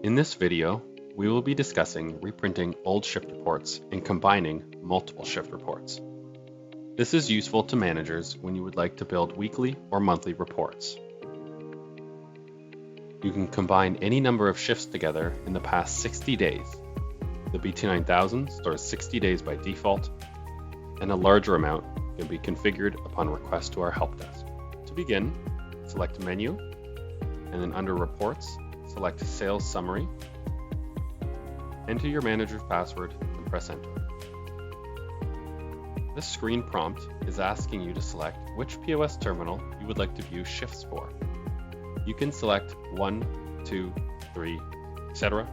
In this video, we will be discussing reprinting old shift reports and combining multiple shift reports. This is useful to managers when you would like to build weekly or monthly reports. You can combine any number of shifts together in the past 60 days. The BT9000 stores 60 days by default, and a larger amount can be configured upon request to our help desk. To begin, select Menu, and then under Reports, select Sales Summary. Enter your manager's password and press Enter. This screen prompt is asking you to select which POS terminal you would like to view shifts for. You can select 1, 2, 3, etc.,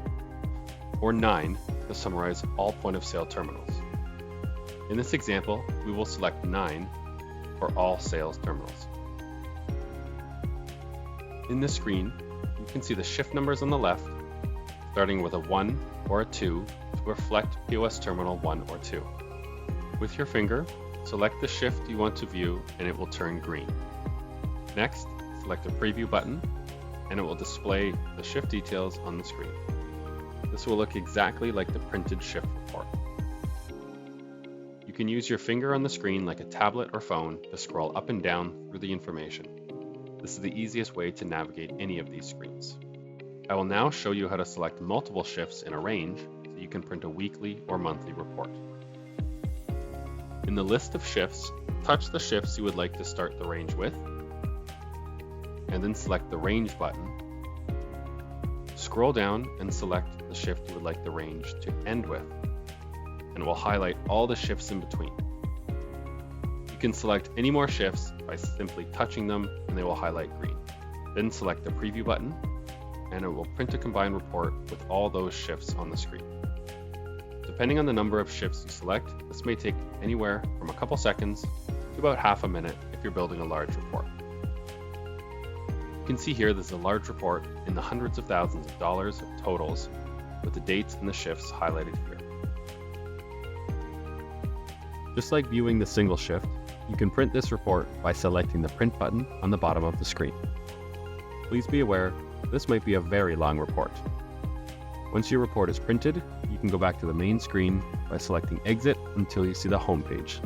or 9 to summarize all point-of-sale terminals. In this example, we will select 9 for all sales terminals. In this screen, you can see the shift numbers on the left, starting with a 1 or a 2 to reflect POS terminal 1 or 2. With your finger, select the shift you want to view and it will turn green. Next, select the preview button and it will display the shift details on the screen. This will look exactly like the printed shift report. You can use your finger on the screen like a tablet or phone to scroll up and down through the information. This is the easiest way to navigate any of these screens. I will now show you how to select multiple shifts in a range so you can print a weekly or monthly report. In the list of shifts, touch the shifts you would like to start the range with, and then select the Range button. Scroll down and select the shift you would like the range to end with, and it will highlight all the shifts in between. You can select any more shifts by simply touching them and they will highlight green. Then select the Preview button, and it will print a combined report with all those shifts on the screen. Depending on the number of shifts you select, this may take anywhere from a couple seconds to about half a minute if you're building a large report. You can see here there's a large report in the hundreds of thousands of dollars of totals with the dates and the shifts highlighted here. Just like viewing the single shift, you can print this report by selecting the Print button on the bottom of the screen. Please be aware, this might be a very long report. Once your report is printed, you can go back to the main screen by selecting Exit until you see the home page.